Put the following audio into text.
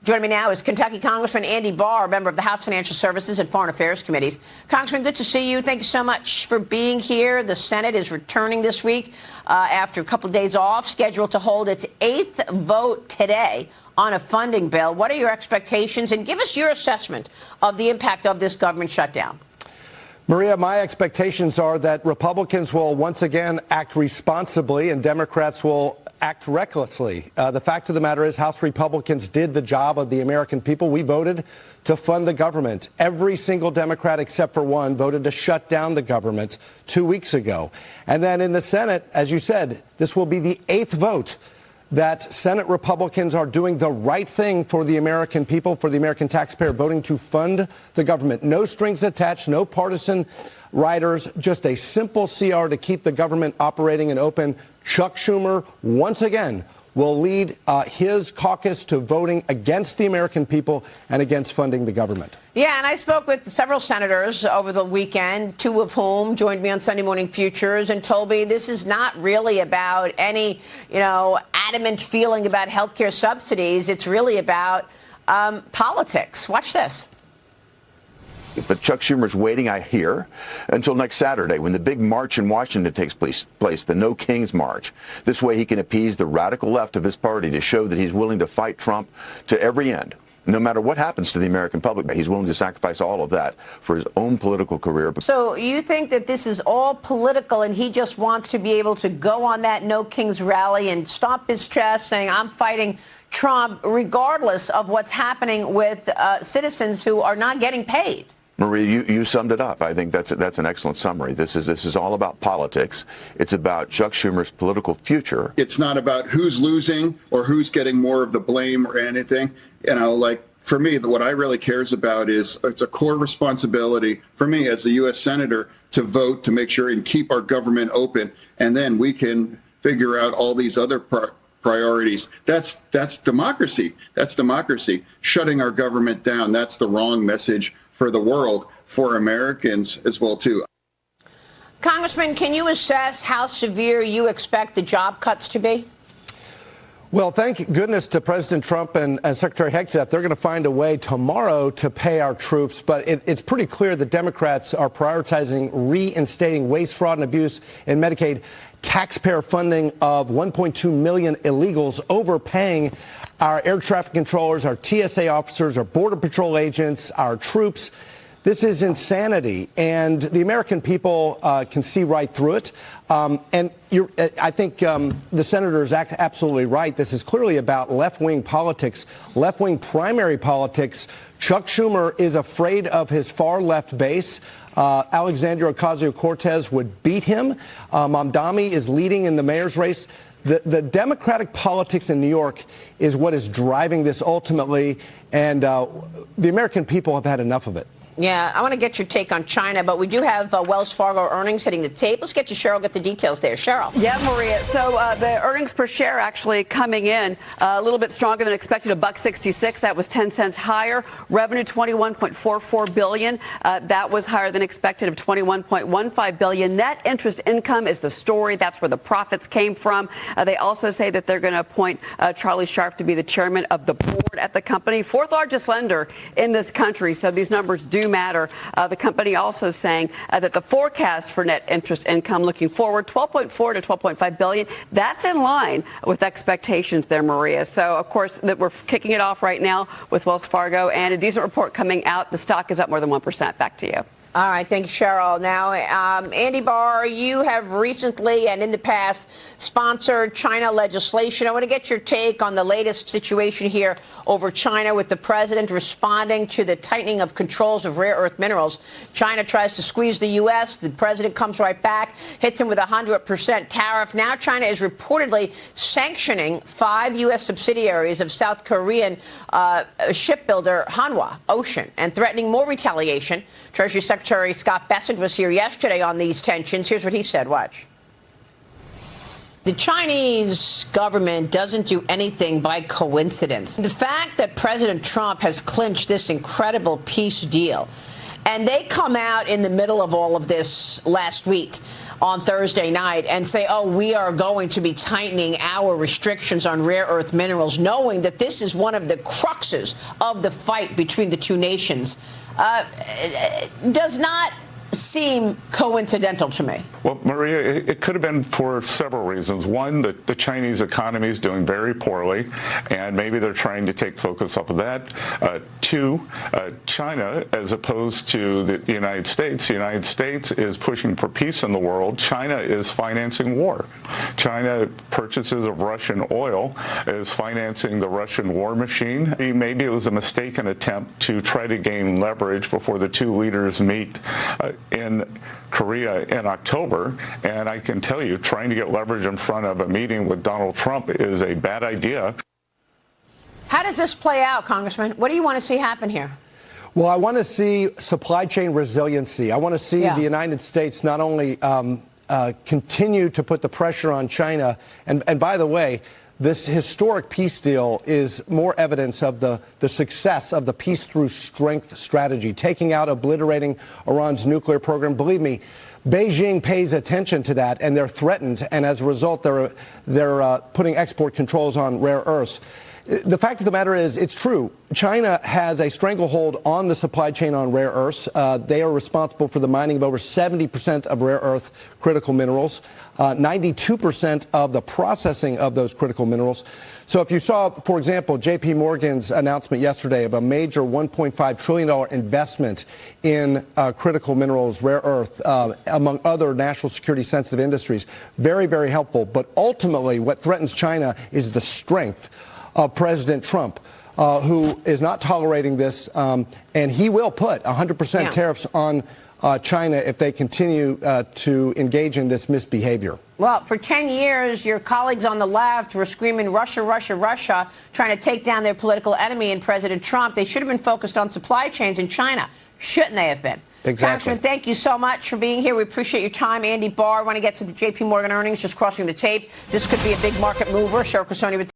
Joining me now is Kentucky Congressman Andy Barr, member of the House Financial Services and Foreign Affairs Committees. Congressman, good to see you. Thank you so much for being here. The Senate is returning this week after a couple of days off, scheduled to hold its 8th vote today on a funding bill. What are your expectations? And give us your assessment of the impact of this government shutdown. Maria, my expectations are that Republicans will once again act responsibly and Democrats will act recklessly. The fact of the matter is House Republicans did the job of the American people. We voted to fund the government. Every single Democrat except for one voted to shut down the government 2 weeks ago. And then in the Senate, as you said, this will be the 8th vote that Senate Republicans are doing the right thing for the American people, for the American taxpayer, voting to fund the government. No strings attached, no partisan riders, just a simple CR to keep the government operating and open. Chuck Schumer, once again, will lead his caucus to voting against the American people and against funding the government. Yeah, and I spoke with several senators over the weekend, 2 of whom joined me on Sunday Morning Futures and told me this is not really about any, adamant feeling about health care subsidies. It's really about politics. Watch this. But Chuck Schumer's waiting, I hear, until next Saturday when the big march in Washington takes place, the No Kings March. This way he can appease the radical left of his party to show that he's willing to fight Trump to every end. No matter what happens to the American public, he's willing to sacrifice all of that for his own political career. So you think that this is all political and he just wants to be able to go on that No Kings rally and stomp his chest saying, I'm fighting Trump, regardless of what's happening with citizens who are not getting paid? Maria, you summed it up. I think that's an excellent summary. This is all about politics. It's about Chuck Schumer's political future. It's not about who's losing or who's getting more of the blame or anything. For me, what I really cares about is it's a core responsibility for me as a U.S. Senator to vote to make sure and keep our government open. And then we can figure out all these other priorities. That's democracy. That's democracy. Shutting our government down. That's the wrong message for the world, for Americans as well, too. Congressman, can you assess how severe you expect the job cuts to be? Well, thank goodness to President Trump and Secretary Hegseth. They're going to find a way tomorrow to pay our troops. But it's pretty clear that Democrats are prioritizing reinstating waste, fraud, and abuse in Medicaid, taxpayer funding of 1.2 million illegals, overpaying our air traffic controllers, our TSA officers, our Border Patrol agents, our troops. This is insanity, and the American people can see right through it. I think the senator is absolutely right. This is clearly about left-wing politics, left-wing primary politics. Chuck Schumer is afraid of his far-left base. Alexandria Ocasio-Cortez would beat him. Mamdani is leading in the mayor's race. The Democratic politics in New York is what is driving this ultimately, and the American people have had enough of it. Yeah, I want to get your take on China, but we do have Wells Fargo earnings hitting the tape. Let's get to Cheryl, get the details there. Cheryl. Yeah, Maria. So the earnings per share actually coming in a little bit stronger than expected, $1.66. That was 10 cents higher. Revenue, $21.44 billion. That was higher than expected of $21.15 billion. Net interest income is the story. That's where the profits came from. They also say that they're going to appoint Charlie Scharf to be the chairman of the board at the company, 4th largest lender in this country. So these numbers do matter. The company also saying that the forecast for net interest income looking forward, $12.4 to $12.5 billion. That's in line with expectations there, Maria. So, of course, that we're kicking it off right now with Wells Fargo, and a decent report coming out. The stock is up more than 1%. Back to you. All right. Thank you, Cheryl. Now, Andy Barr, you have recently and in the past sponsored China legislation. I want to get your take on the latest situation here over China with the president responding to the tightening of controls of rare earth minerals. China tries to squeeze the U.S. The president comes right back, hits him with a 100% tariff. Now China is reportedly sanctioning 5 U.S. subsidiaries of South Korean shipbuilder Hanwha Ocean and threatening more retaliation. Treasury Secretary Scott Bessent was here yesterday on these tensions. Here's what he said. Watch. The Chinese government doesn't do anything by coincidence. The fact that President Trump has clinched this incredible peace deal, and they come out in the middle of all of this last week, on Thursday night and say, oh, we are going to be tightening our restrictions on rare earth minerals, knowing that this is one of the cruxes of the fight between the two nations, does not seem coincidental to me. Well, Maria, it could have been for several reasons. One, that the Chinese economy is doing very poorly, and maybe they're trying to take focus off of that. Two, China, as opposed to the United States is pushing for peace in the world. China is financing war. China purchases of Russian oil is financing the Russian war machine. Maybe it was a mistaken attempt to try to gain leverage before the two leaders meet in Korea in October, and I can tell you, trying to get leverage in front of a meeting with Donald Trump is a bad idea. How does this play out, Congressman? What do you want to see happen here? Well, I want to see supply chain resiliency. I want to see the United States not only continue to put the pressure on China, and by the way, this historic peace deal is more evidence of the success of the peace through strength strategy, taking out, obliterating Iran's nuclear program. Believe me, Beijing pays attention to that, and they're threatened, and as a result, they're putting export controls on rare earths. The fact of the matter is, it's true. China has a stranglehold on the supply chain on rare earths. They are responsible for the mining of over 70% of rare earth critical minerals, 92% of the processing of those critical minerals. So if you saw, for example, J.P. Morgan's announcement yesterday of a major $1.5 trillion investment in critical minerals, rare earth, among other national security sensitive industries, very, very helpful. But ultimately, what threatens China is the strength of President Trump, who is not tolerating this, and he will put 100% tariffs on China if they continue to engage in this misbehavior. Well, for 10 years, your colleagues on the left were screaming Russia, Russia, Russia, trying to take down their political enemy in President Trump. They should have been focused on supply chains in China. Shouldn't they have been? Exactly. Congressman, thank you so much for being here. We appreciate your time. Andy Barr, I want to get to the J.P. Morgan earnings, just crossing the tape. This could be a big market mover. Cheryl Castoni with